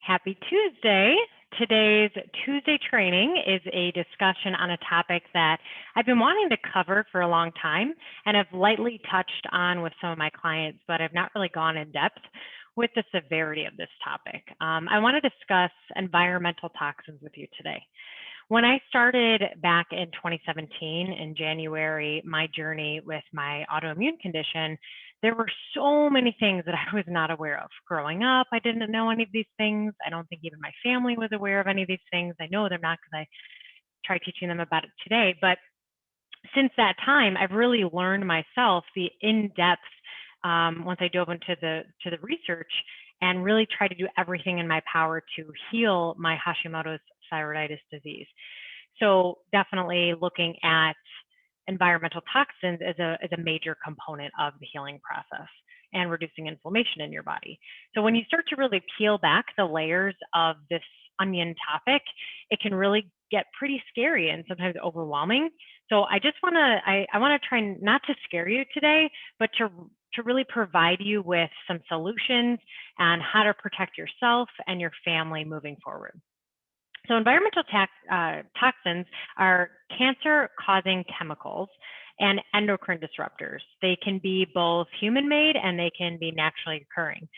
Happy Tuesday. Today's Tuesday training is a discussion on a topic that I've been wanting to cover for a long time and have lightly touched on with some of my clients, but I've not really gone in depth with the severity of this topic. I want to discuss environmental toxins with you today. When I started back in 2017 in January, my journey with my autoimmune condition, there were so many things that I was not aware of. Growing up, I didn't know any of these things. I don't think even my family was aware of any of these things. I know they're not because I try teaching them about it today. But since that time, I've really learned myself the in-depth, once I dove into the research and really try to do everything in my power to heal my Hashimoto's thyroiditis disease. So definitely looking at environmental toxins is a major component of the healing process and reducing inflammation in your body. So when you start to really peel back the layers of this onion topic, it can really get pretty scary and sometimes overwhelming. So I just want to I want to try not to scare you today, but to really provide you with some solutions on how to protect yourself and your family moving forward. So environmental toxins are cancer-causing chemicals and endocrine disruptors. They can be both human-made and they can be naturally occurring.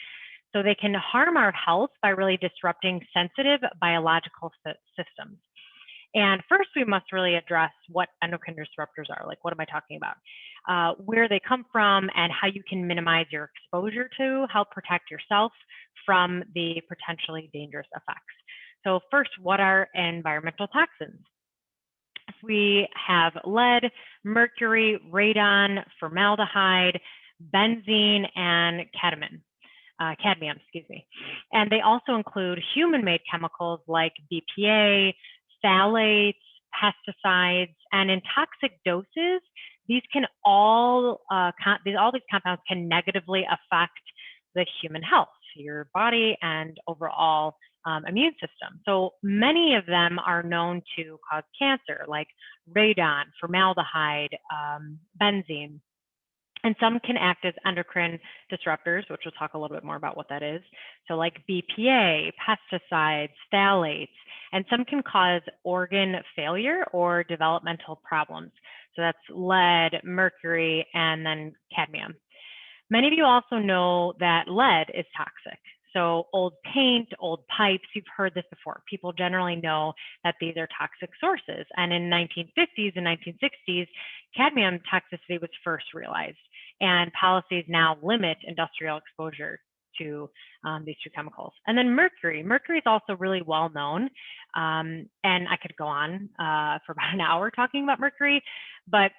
So they can harm our health by really disrupting sensitive biological systems. And first, we must really address what endocrine disruptors are. Like, what am I talking about? Where they come from and how you can minimize your exposure to help protect yourself from the potentially dangerous effects. So first, what are environmental toxins? We have lead, mercury, radon, formaldehyde, benzene, and cadmium, And they also include human-made chemicals like BPA, phthalates, pesticides, and in toxic doses, these can all these compounds can negatively affect the human health, your body, and overall immune system. So many of them are known to cause cancer, like radon, formaldehyde, benzene. And some can act as endocrine disruptors, which we'll talk a little bit more about what that is. So like BPA, pesticides, phthalates, and some can cause organ failure or developmental problems. So that's lead, mercury, and then cadmium. Many of you also know that lead is toxic. So old paint, old pipes, you've heard this before. People generally know that these are toxic sources. And in 1950s and 1960s, cadmium toxicity was first realized. And policies now limit industrial exposure to these two chemicals. And then mercury. Mercury is also really well known. And I could go on for about an hour talking about mercury, but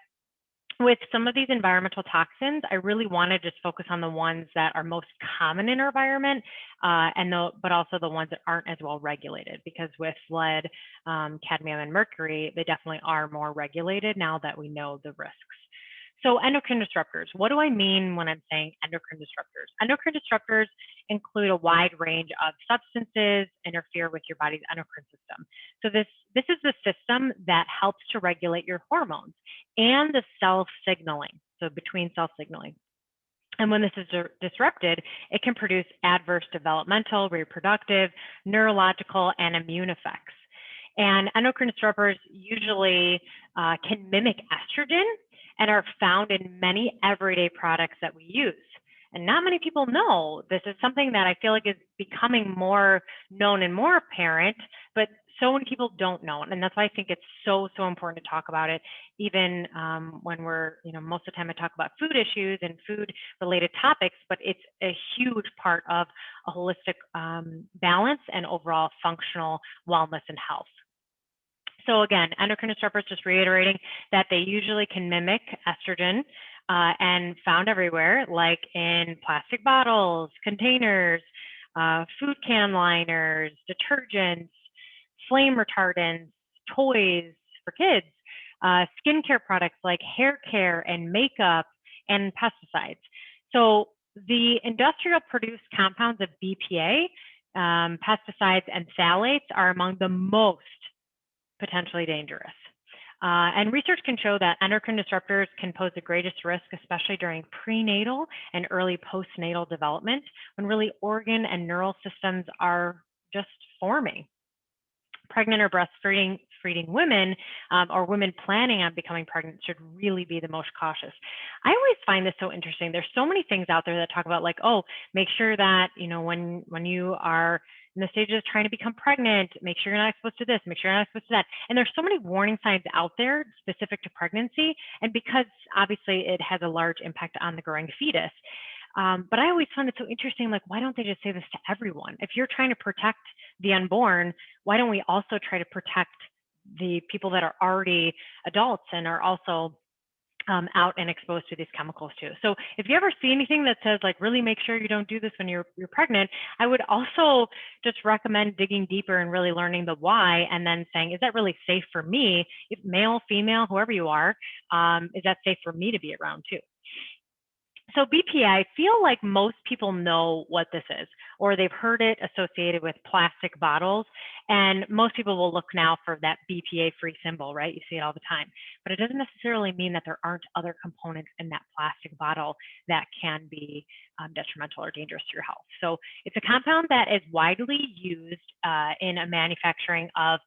with some of these environmental toxins, I really want to just focus on the ones that are most common in our environment, but also the ones that aren't as well regulated. Because with lead, cadmium, and mercury, they definitely are more regulated now that we know the risks. So endocrine disruptors, what do I mean when I'm saying endocrine disruptors? Endocrine disruptors include a wide range of substances interfere with your body's endocrine system. So this is the system that helps to regulate your hormones and the cell signaling, so between cell signaling. And when this is disrupted, it can produce adverse developmental, reproductive, neurological, and immune effects. And endocrine disruptors usually can mimic estrogen and are found in many everyday products that we use. And not many people know this is something that I feel like is becoming more known and more apparent, but so many people don't know. And that's why I think it's so important to talk about it, even when we're, most of the time I talk about food issues and food related topics, but it's a huge part of a holistic balance and overall functional wellness and health. So again, endocrine disruptors, just reiterating that they usually can mimic estrogen and found everywhere, like in plastic bottles, containers, food can liners, detergents, flame retardants, toys for kids, skincare products like hair care and makeup, and pesticides. So the industrial produced compounds of BPA, pesticides, and phthalates are among the most potentially dangerous. And research can show that endocrine disruptors can pose the greatest risk, especially during prenatal and early postnatal development, when really organ and neural systems are just forming. Pregnant or breastfeeding women or women planning on becoming pregnant should really be the most cautious. I always find this so interesting. There's so many things out there that talk about like, oh, make sure that, when you are in the stages of trying to become pregnant, make sure you're not exposed to this, make sure you're not exposed to that. And there's so many warning signs out there specific to pregnancy. And because obviously it has a large impact on the growing fetus. But I always found it so interesting, like, why don't they just say this to everyone? If you're trying to protect the unborn, why don't we also try to protect the people that are already adults and are also out and exposed to these chemicals too? So if you ever see anything that says like, really make sure you don't do this when you're pregnant, I would also just recommend digging deeper and really learning the why, and then saying, is that really safe for me? If male, female, whoever you are, is that safe for me to be around too? So BPA, I feel like most people know what this is, or they've heard it associated with plastic bottles. And most people will look now for that BPA-free symbol, right? You see it all the time. But it doesn't necessarily mean that there aren't other components in that plastic bottle that can be detrimental or dangerous to your health. So it's a compound that is widely used in a manufacturing of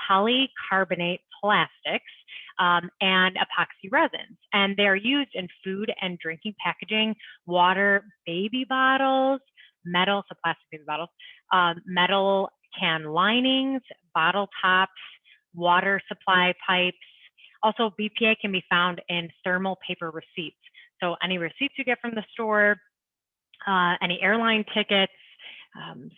polycarbonate plastics and epoxy resins. And they're used in food and drinking packaging, water, baby bottles, metal, so plastic baby bottles, metal can linings, bottle tops, water supply pipes. Also, BPA can be found in thermal paper receipts. So any receipts you get from the store, any airline tickets.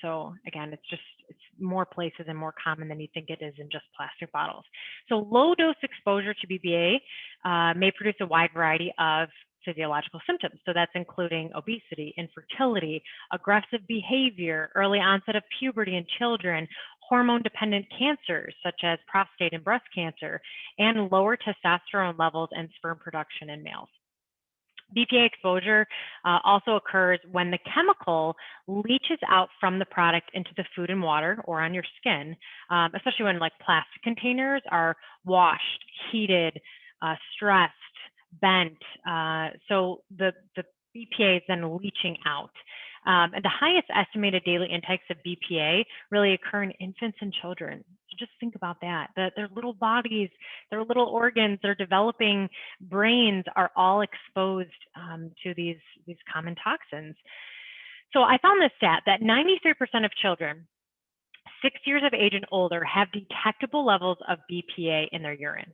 So again, it's more places and more common than you think it is in just plastic bottles. So low dose exposure to BPA may produce a wide variety of physiological symptoms. So that's including obesity, infertility, aggressive behavior, early onset of puberty in children, hormone-dependent cancers such as prostate and breast cancer, and lower testosterone levels and sperm production in males. BPA exposure also occurs when the chemical leaches out from the product into the food and water or on your skin, especially when like plastic containers are washed, heated, stressed, bent. So the BPA is then leaching out. And the highest estimated daily intakes of BPA really occur in infants and children. So just think about that. Their little bodies, their little organs, their developing brains are all exposed to these common toxins. So I found this stat that 93% of children 6 years of age and older have detectable levels of BPA in their urine.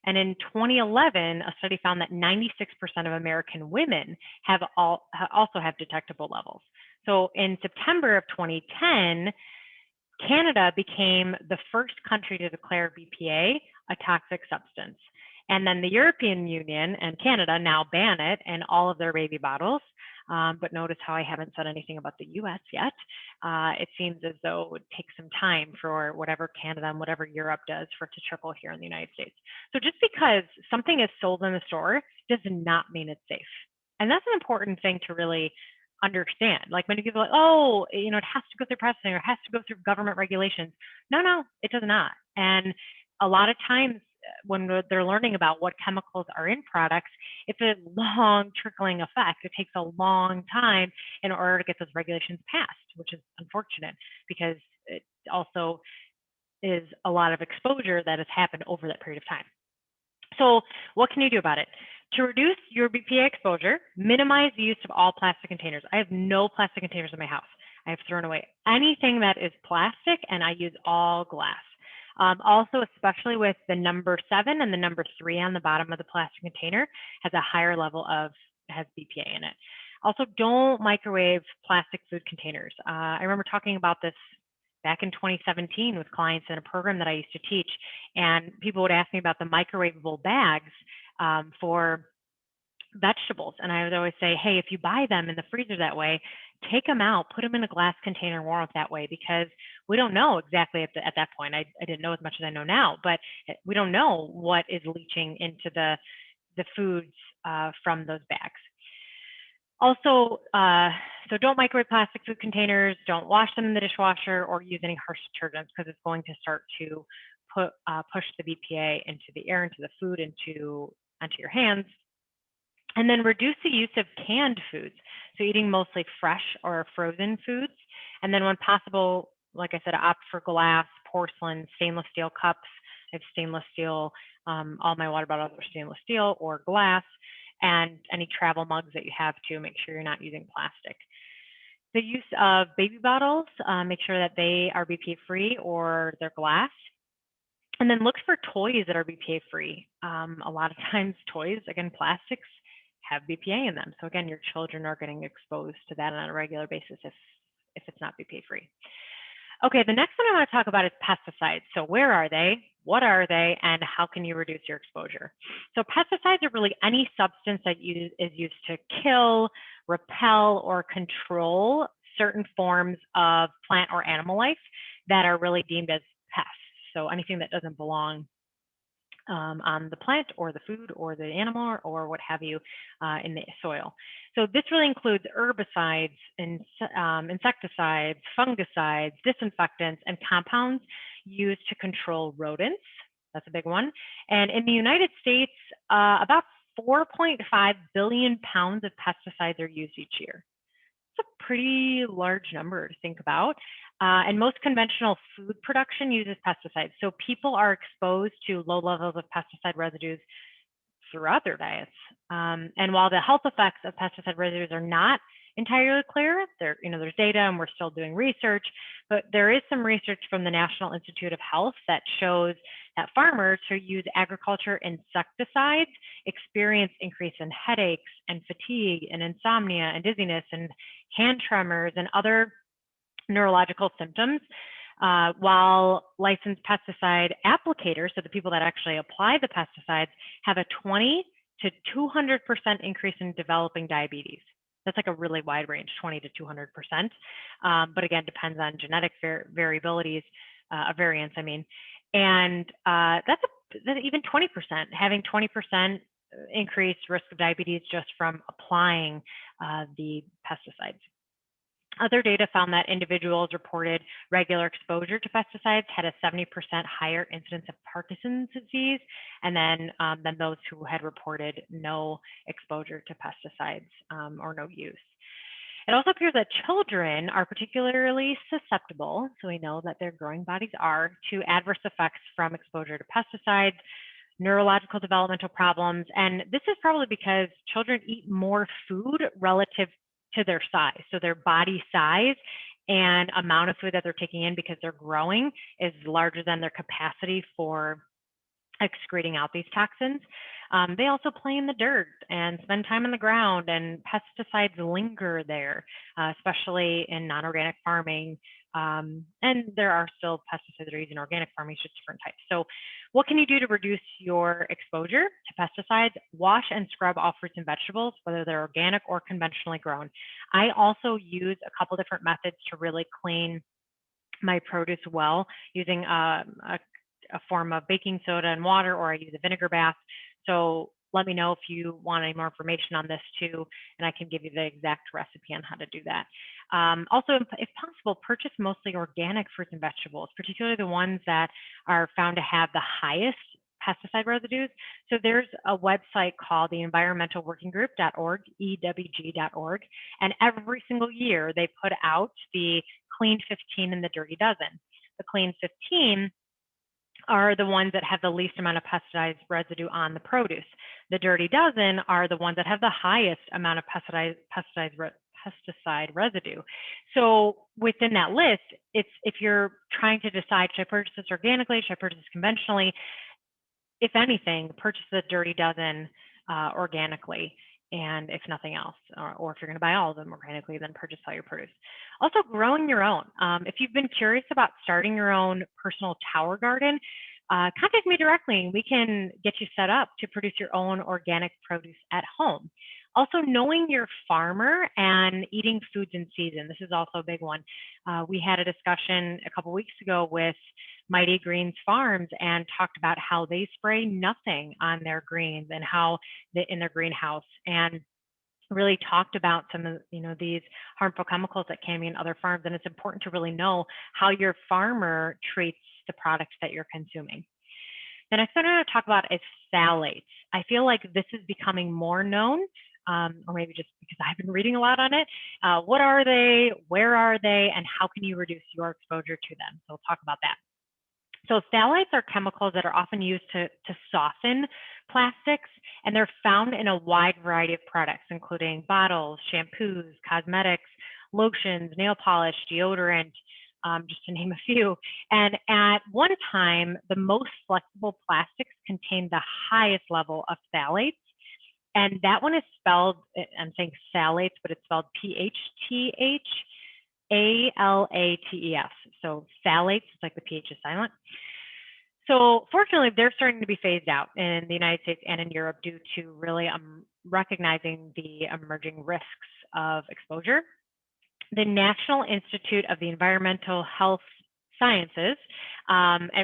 And in 2011, a study found that 96% of American women also have detectable levels. So in September of 2010, Canada became the first country to declare BPA a toxic substance. And then the European Union and Canada now ban it in all of their baby bottles. But notice how I haven't said anything about the US yet. It seems as though it would take some time for whatever Canada and whatever Europe does for it to trickle here in the United States. So just because something is sold in the store does not mean it's safe. And that's an important thing to really understand. Like many people are like, oh, it has to go through processing or it has to go through government regulations. No, it does not. And a lot of times when they're learning about what chemicals are in products, it's a long trickling effect. It takes a long time in order to get those regulations passed, which is unfortunate because it also is a lot of exposure that has happened over that period of time. So what can you do about it? To reduce your BPA exposure, minimize the use of all plastic containers. I have no plastic containers in my house. I have thrown away anything that is plastic and I use all glass. Also, especially with the number 7 and the number 3 on the bottom of the plastic container has a higher level has BPA in it. Also, don't microwave plastic food containers. I remember talking about this back in 2017 with clients in a program that I used to teach, and people would ask me about the microwavable bags for vegetables. And I would always say, hey, if you buy them in the freezer that way, take them out, put them in a glass container, warm them that way, because we don't know exactly at that point. I didn't know as much as I know now, but we don't know what is leaching into the foods from those bags. Also, so don't microwave plastic food containers, don't wash them in the dishwasher or use any harsh detergents because it's going to start to push the BPA into the air, into the food, onto your hands. And then reduce the use of canned foods. So eating mostly fresh or frozen foods. And then when possible, like I said, opt for glass, porcelain, stainless steel cups. I have stainless steel, all my water bottles are stainless steel or glass, and any travel mugs that you have to make sure you're not using plastic. The use of baby bottles, make sure that they are BPA free or they're glass. And then look for toys that are BPA free. A lot of times toys, again, plastics have BPA in them. So again, your children are getting exposed to that on a regular basis if it's not BPA free. Okay, the next one I want to talk about is pesticides. So where are they? What are they? And how can you reduce your exposure? So pesticides are really any substance that is used to kill, repel, or control certain forms of plant or animal life that are really deemed as pests. So anything that doesn't belong on the plant or the food or the animal or what have you in the soil. So this really includes herbicides, insecticides, fungicides, disinfectants, and compounds used to control rodents. That's a big one. And in the United States, about 4.5 billion pounds of pesticides are used each year. It's a pretty large number to think about. And most conventional food production uses pesticides. So people are exposed to low levels of pesticide residues throughout their diets. And while the health effects of pesticide residues are not entirely clear, there's data and we're still doing research, but there is some research from the National Institute of Health that shows that farmers who use agriculture insecticides experience increase in headaches and fatigue and insomnia and dizziness and hand tremors and other neurological symptoms, while licensed pesticide applicators, so the people that actually apply the pesticides, have a 20 to 200% increase in developing diabetes. That's like a really wide range, 20 to 200%. But again, depends on genetic variabilities, variants, I mean. And that's even 20%, having 20% increased risk of diabetes just from applying the pesticides. Other data found that individuals reported regular exposure to pesticides had a 70% higher incidence of Parkinson's disease, and then than those who had reported no exposure to pesticides or no use. It also appears that children are particularly susceptible, so we know that their growing bodies are, to adverse effects from exposure to pesticides, neurological developmental problems, and this is probably because children eat more food relative to their size. So their body size and amount of food that they're taking in because they're growing is larger than their capacity for excreting out these toxins. They also play in the dirt and spend time on the ground, and pesticides linger there, especially in non-organic farming. And there are still pesticides that are used in organic farming, just different types. So what can you do to reduce your exposure to pesticides? Wash and scrub all fruits and vegetables, whether they're organic or conventionally grown. I also use a couple different methods to really clean my produce well, using a form of baking soda and water, or I use a vinegar bath. So let me know if you want any more information on this too, and I can give you the exact recipe on how to do that. Also, if possible, purchase mostly organic fruits and vegetables, particularly the ones that are found to have the highest pesticide residues. So there's a website called the environmentalworkinggroup.org, EWG.org, and every single year they put out the Clean 15 and the Dirty Dozen. The Clean 15 are the ones that have the least amount of pesticide residue on the produce. The Dirty Dozen are the ones that have the highest amount of pesticide residue. So within that list, if you're trying to decide, should I purchase this organically, should I purchase this conventionally, if anything, purchase the Dirty Dozen organically, and if nothing else, or if you're going to buy all of them organically, then purchase all your produce. Also, growing your own. If you've been curious about starting your own personal tower garden, contact me directly. We can get you set up to produce your own organic produce at home. Also, knowing your farmer and eating foods in season. This is also a big one. We had a discussion a couple weeks ago with Mighty Greens Farms and talked about how they spray nothing on their greens and how in their greenhouse, and really talked about some of these harmful chemicals that can be in other farms. And it's important to really know how your farmer treats the products that you're consuming. The next one I want to talk about is phthalates. I feel like this is becoming more known or maybe just because I've been reading a lot on it. What are they? Where are they? And how can you reduce your exposure to them? So we'll talk about that. So phthalates are chemicals that are often used to soften plastics, and they're found in a wide variety of products, including bottles, shampoos, cosmetics, lotions, nail polish, deodorant, just to name a few. And at one time, the most flexible plastics contained the highest level of phthalates. And that one is spelled, I'm saying phthalates, but it's spelled PHTH. ALATES. So phthalates, it's like the PH is silent. So fortunately, they're starting to be phased out in the United States and in Europe due to really recognizing the emerging risks of exposure. The National Institute of the Environmental Health Sciences,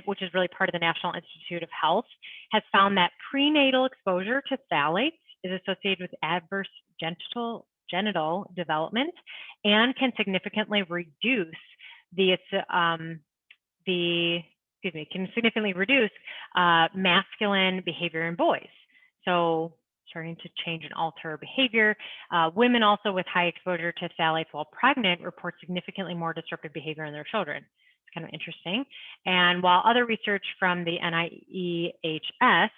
which is really part of the National Institute of Health, has found that prenatal exposure to phthalates is associated with adverse genital development and can significantly reduce masculine behavior in boys. So starting to change and alter behavior. Women also with high exposure to phthalates while pregnant report significantly more disruptive behavior in their children. It's kind of interesting. And while other research from the NIEHS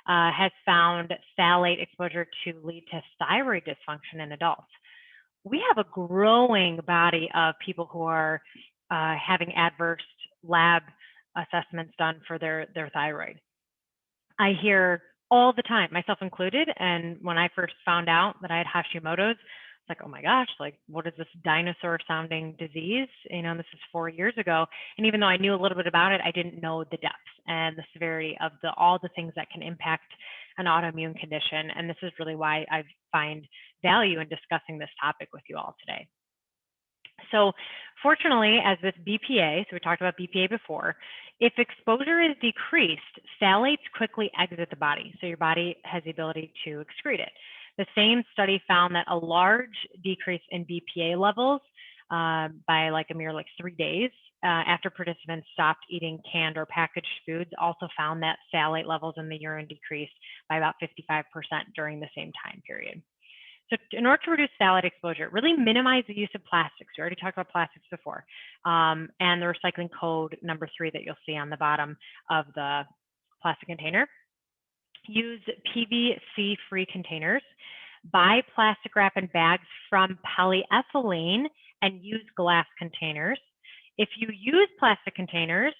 has found phthalate exposure to lead to thyroid dysfunction in adults, we have a growing body of people who are having adverse lab assessments done for their thyroid. I hear all the time, myself included, and when I first found out that I had Hashimoto's, it's like, oh my gosh, like what is this dinosaur sounding disease? You know, this is 4 years ago. And even though I knew a little bit about it, I didn't know the depth and the severity of all the things that can impact an autoimmune condition. And this is really why I find value in discussing this topic with you all today. So fortunately, as with BPA, so we talked about BPA before, if exposure is decreased, phthalates quickly exit the body. So your body has the ability to excrete it. The same study found that a large decrease in BPA levels by like a mere 3 days after participants stopped eating canned or packaged foods also found that phthalate levels in the urine decreased by about 55% during the same time period. So in order to reduce phthalate exposure, really minimize the use of plastics. We already talked about plastics before. And the recycling code number 3 that you'll see on the bottom of the plastic container. Use PVC-free containers. Buy plastic wrap and bags from polyethylene and use glass containers. If you use plastic containers,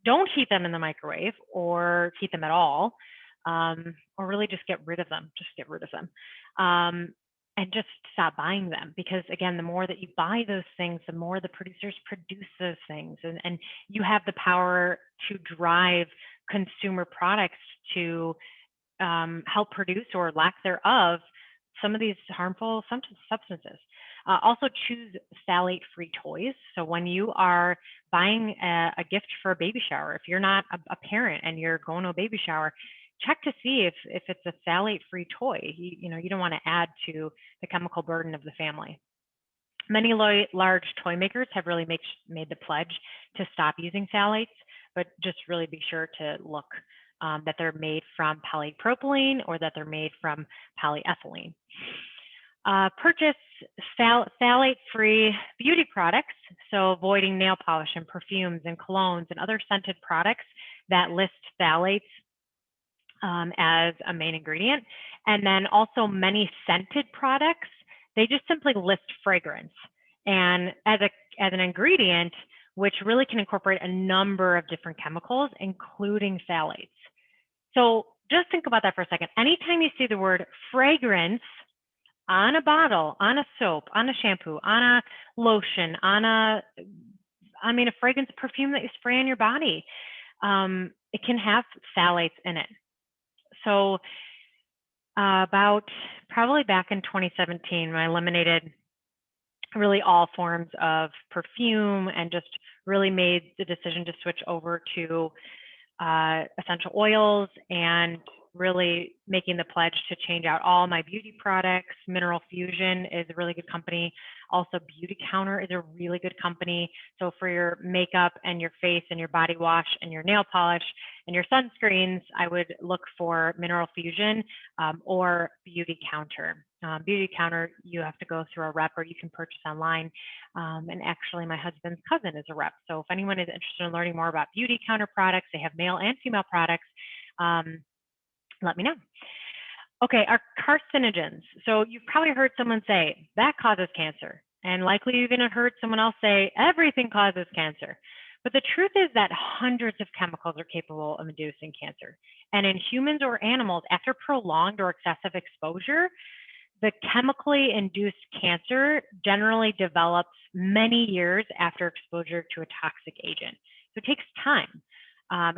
don't heat them in the microwave or heat them at all, or really just get rid of them. And just stop buying them, because again, the more that you buy those things, the more the producers produce those things, and you have the power to drive consumer products to help produce or lack thereof some of these harmful substances. Also choose phthalate-free toys. So when you are buying a gift for a baby shower, if you're not a parent and you're going to a baby shower, check to see if it's a phthalate-free toy. You don't want to add to the chemical burden of the family. Many large toy makers have really made the pledge to stop using phthalates, but just really be sure to look that they're made from polypropylene or that they're made from polyethylene. Purchase phthalate-free beauty products, so avoiding nail polish and perfumes and colognes and other scented products that list phthalates as a main ingredient. And then also many scented products, they just simply list fragrance and as an ingredient, which really can incorporate a number of different chemicals, including phthalates. So just think about that for a second. Anytime you see the word fragrance on a bottle, on a soap, on a shampoo, on a lotion, on a fragrance, perfume that you spray on your body, it can have phthalates in it. So about probably back in 2017, when I eliminated really all forms of perfume and just really made the decision to switch over to essential oils and really making the pledge to change out all my beauty products. Mineral Fusion is a really good company. Also, Beauty Counter is a really good company. So for your makeup and your face and your body wash and your nail polish and your sunscreens, I would look for Mineral Fusion or Beauty Counter. Beauty counter, you have to go through a rep or you can purchase online. And actually, my husband's cousin is a rep. So if anyone is interested in learning more about beauty counter products, they have male and female products, let me know. Okay, our carcinogens. So you've probably heard someone say that causes cancer, and likely you've even heard someone else say everything causes cancer. But the truth is that hundreds of chemicals are capable of inducing cancer. And in humans or animals, after prolonged or excessive exposure, the chemically induced cancer generally develops many years after exposure to a toxic agent. So it takes time.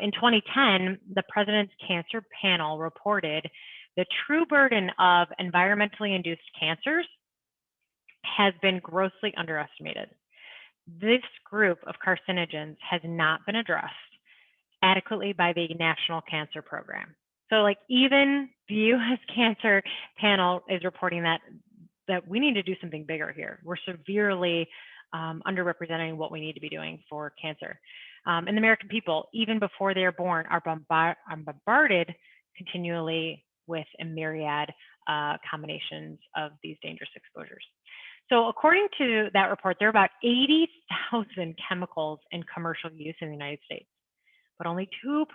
In 2010, the President's Cancer Panel reported the true burden of environmentally induced cancers has been grossly underestimated. This group of carcinogens has not been addressed adequately by the National Cancer Program. So like even the U.S. Cancer Panel is reporting that we need to do something bigger here. We're severely underrepresenting what we need to be doing for cancer. And the American people, even before they are born, are bombarded continually with a myriad combinations of these dangerous exposures. So according to that report, there are about 80,000 chemicals in commercial use in the United States, but only 2%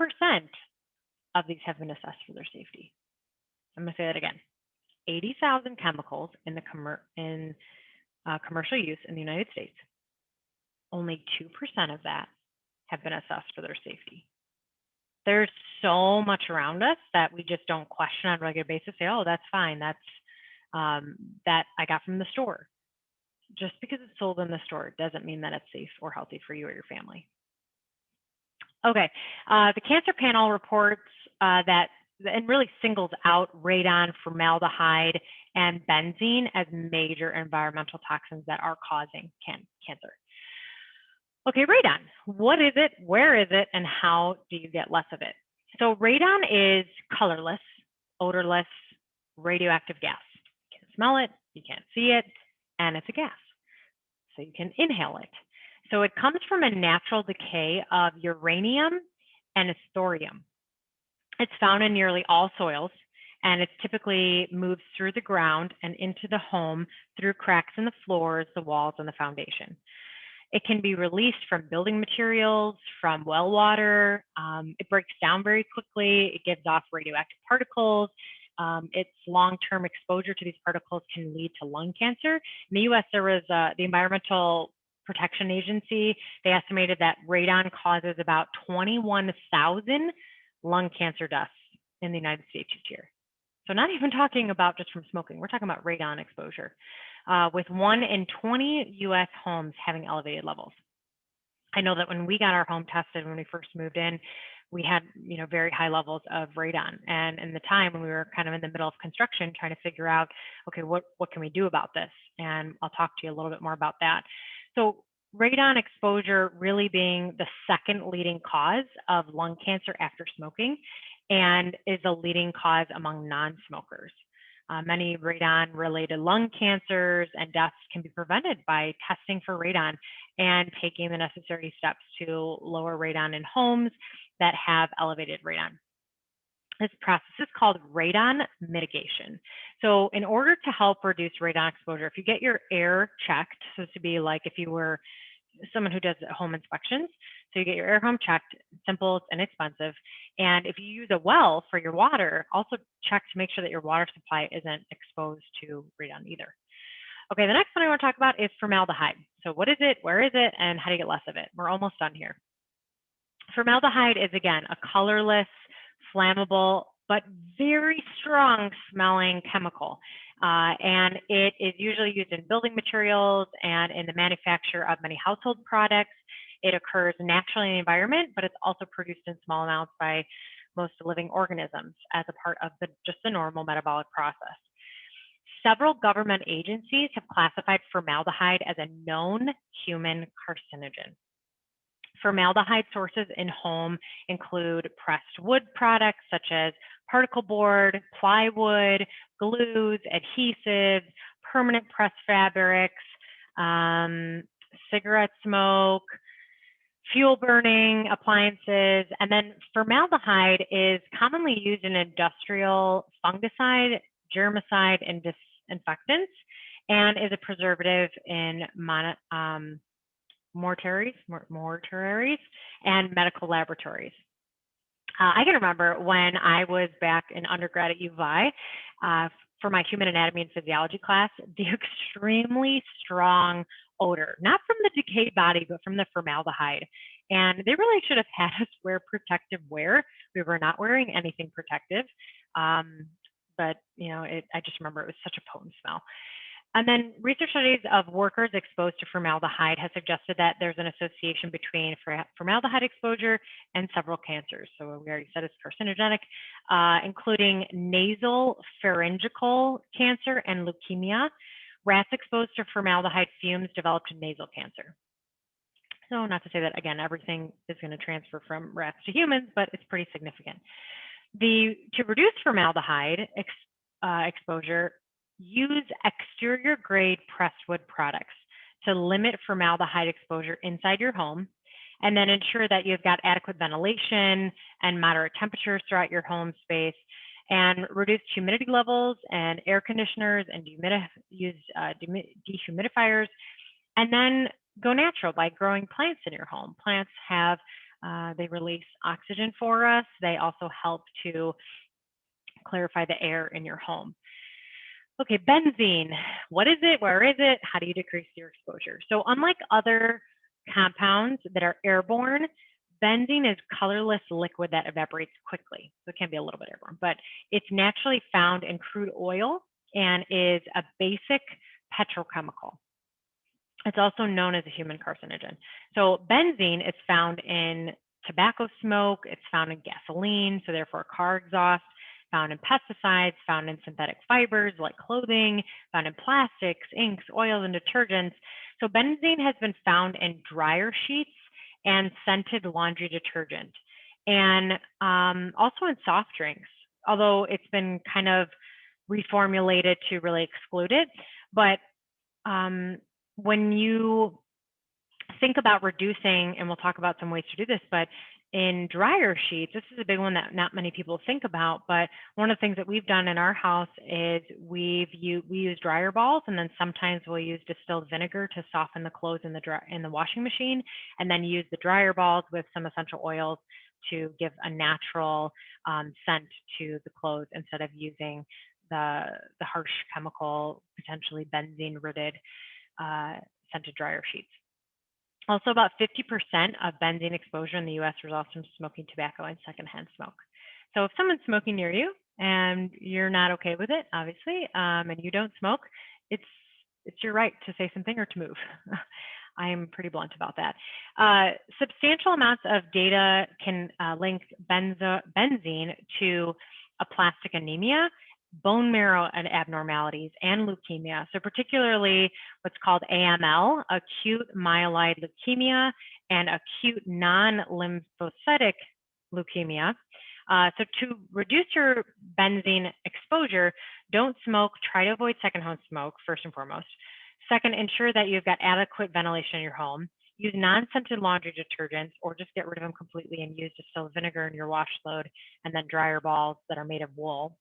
of these have been assessed for their safety. I'm going to say that again. 80,000 chemicals in the commercial use in the United States. Only 2% of that have been assessed for their safety. There's so much around us that we just don't question on a regular basis. Say, oh, that's fine. That's that I got from the store. Just because it's sold in the store doesn't mean that it's safe or healthy for you or your family. Okay, the Cancer Panel reports that and really singles out radon, formaldehyde, and benzene as major environmental toxins that are causing cancer. Okay, radon, what is it, where is it, and how do you get less of it? So radon is colorless, odorless, radioactive gas. You can't smell it, you can't see it, and it's a gas. So you can inhale it. So it comes from a natural decay of uranium and thorium. It's found in nearly all soils, and it typically moves through the ground and into the home through cracks in the floors, the walls, and the foundation. It can be released from building materials, from well water. It breaks down very quickly. It gives off radioactive particles. Its long-term exposure to these particles can lead to lung cancer. In the U.S., there was the Environmental Protection Agency. They estimated that radon causes about 21,000 lung cancer deaths in the United States each year. So not even talking about just from smoking, we're talking about radon exposure, with 1 in 20 U.S. homes having elevated levels. I know that when we got our home tested, when we first moved in, we had very high levels of radon. And in the time when we were kind of in the middle of construction, trying to figure out, okay, what can we do about this? And I'll talk to you a little bit more about that. So radon exposure really being the second leading cause of lung cancer after smoking, and is a leading cause among non-smokers. Many radon-related lung cancers and deaths can be prevented by testing for radon and taking the necessary steps to lower radon in homes that have elevated radon. This process is called radon mitigation. So in order to help reduce radon exposure, if you get your air checked, so to be like if you were someone who does home inspections, so you get your air home checked, simple, it's inexpensive. And if you use a well for your water, also check to make sure that your water supply isn't exposed to radon either. Okay, the next one I want to talk about is formaldehyde. So what is it, where is it, and how do you get less of it? We're almost done here. Formaldehyde is, again, a colorless, flammable, but very strong smelling chemical. And it is usually used in building materials and in the manufacture of many household products. It occurs naturally in the environment, but it's also produced in small amounts by most living organisms as a part of just the normal metabolic process. Several government agencies have classified formaldehyde as a known human carcinogen. Formaldehyde sources in home include pressed wood products such as particle board, plywood, glues, adhesives, permanent pressed fabrics, cigarette smoke, fuel burning appliances, and then formaldehyde is commonly used in industrial fungicide, germicide, and infectants, and is a preservative in mortuaries and medical laboratories. I can remember when I was back in undergrad at U of I, for my human anatomy and physiology class, the extremely strong odor, not from the decayed body, but from the formaldehyde. And they really should have had us wear protective wear. We were not wearing anything protective. But, I just remember it was such a potent smell. And then research studies of workers exposed to formaldehyde has suggested that there's an association between formaldehyde exposure and several cancers. So we already said it's carcinogenic, including nasal pharyngeal cancer and leukemia. Rats exposed to formaldehyde fumes developed nasal cancer. So not to say that, again, everything is going to transfer from rats to humans, but it's pretty significant. To reduce formaldehyde exposure, use exterior grade pressed wood products to limit formaldehyde exposure inside your home, and then ensure that you've got adequate ventilation and moderate temperatures throughout your home space, and reduce humidity levels and air conditioners and use dehumidifiers, and then go natural by growing plants in your home. Plants they release oxygen for us. They also help to clarify the air in your home. Okay, benzene. What is it? Where is it? How do you decrease your exposure? So unlike other compounds that are airborne, benzene is colorless liquid that evaporates quickly. So it can be a little bit airborne, but it's naturally found in crude oil and is a basic petrochemical. It's also known as a human carcinogen. So benzene is found in tobacco smoke, it's found in gasoline, so therefore car exhaust, found in pesticides, found in synthetic fibers like clothing, found in plastics, inks, oils, and detergents. So benzene has been found in dryer sheets and scented laundry detergent, and also in soft drinks, although it's been kind of reformulated to really exclude it. But when you think about reducing, and we'll talk about some ways to do this, but in dryer sheets, this is a big one that not many people think about, but one of the things that we've done in our house is we use dryer balls, and then sometimes we'll use distilled vinegar to soften the clothes in the washing machine, and then use the dryer balls with some essential oils to give a natural scent to the clothes instead of using the harsh chemical, potentially benzene-ridden scented dryer sheets. Also, about 50% of benzene exposure in the U.S. results from smoking tobacco and secondhand smoke. So if someone's smoking near you and you're not okay with it, obviously, and you don't smoke, it's your right to say something or to move. I am pretty blunt about that. Substantial amounts of data can link benzene to aplastic anemia, bone marrow abnormalities, and leukemia. So particularly what's called AML, acute myeloid leukemia, and acute non-lymphocytic leukemia. So to reduce your benzene exposure, don't smoke. Try to avoid secondhand smoke, first and foremost. Second, ensure that you've got adequate ventilation in your home. Use non-scented laundry detergents, or just get rid of them completely and use distilled vinegar in your wash load, and then dryer balls that are made of wool.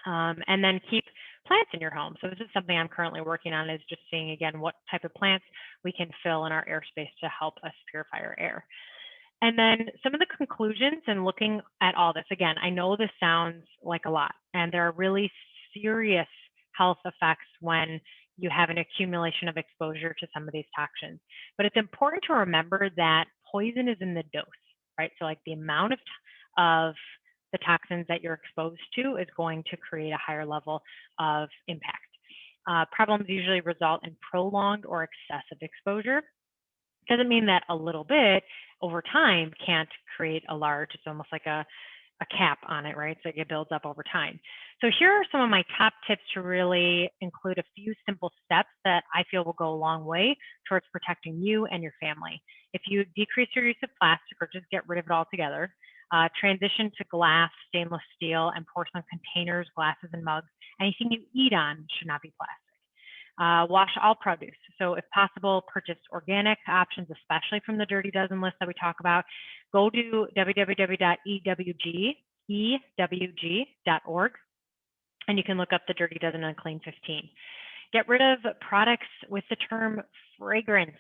And then keep plants in your home. So this is something I'm currently working on, is just seeing, again, what type of plants we can fill in our airspace to help us purify our air. And then some of the conclusions and looking at all this, again, I know this sounds like a lot, and there are really serious health effects when you have an accumulation of exposure to some of these toxins. But it's important to remember that poison is in the dose, right? So like the amount of the toxins that you're exposed to is going to create a higher level of impact. Problems usually result in prolonged or excessive exposure. Doesn't mean that a little bit over time can't create a large, it's almost like a cap on it, right? So it builds up over time. So here are some of my top tips to really include a few simple steps that I feel will go a long way towards protecting you and your family. If you decrease your use of plastic or just get rid of it altogether, transition to glass, stainless steel, and porcelain containers, glasses, and mugs. Anything you eat on should not be plastic. Wash all produce. So if possible, purchase organic options, especially from the Dirty Dozen list that we talk about. Go to www.ewg.org And you can look up the Dirty Dozen on Clean 15. Get rid of products with the term fragrance,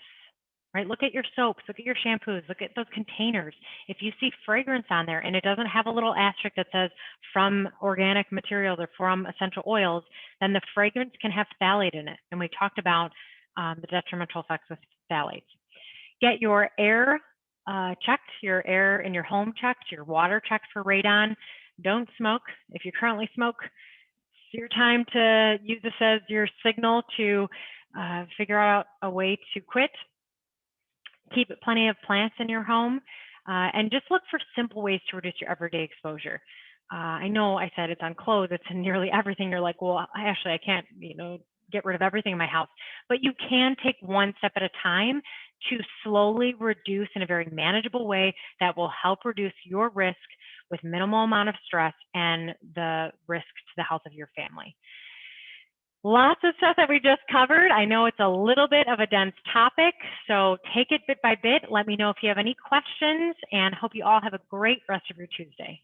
right? Look at your soaps, look at your shampoos, look at those containers. If you see fragrance on there and it doesn't have a little asterisk that says from organic materials or from essential oils, then the fragrance can have phthalate in it. And we talked about the detrimental effects with phthalates. Get your air checked, your air in your home checked, your water checked for radon. Don't smoke. If you currently smoke, it's your time to use this as your signal to figure out a way to quit. Keep plenty of plants in your home, and just look for simple ways to reduce your everyday exposure. I know I said it's on clothes, it's in nearly everything. You're like, well, actually, I can't, get rid of everything in my house, but you can take one step at a time to slowly reduce in a very manageable way that will help reduce your risk with minimal amount of stress and the risk to the health of your family. Lots of stuff that we just covered. I know it's a little bit of a dense topic, so take it bit by bit. Let me know if you have any questions, and hope you all have a great rest of your Tuesday.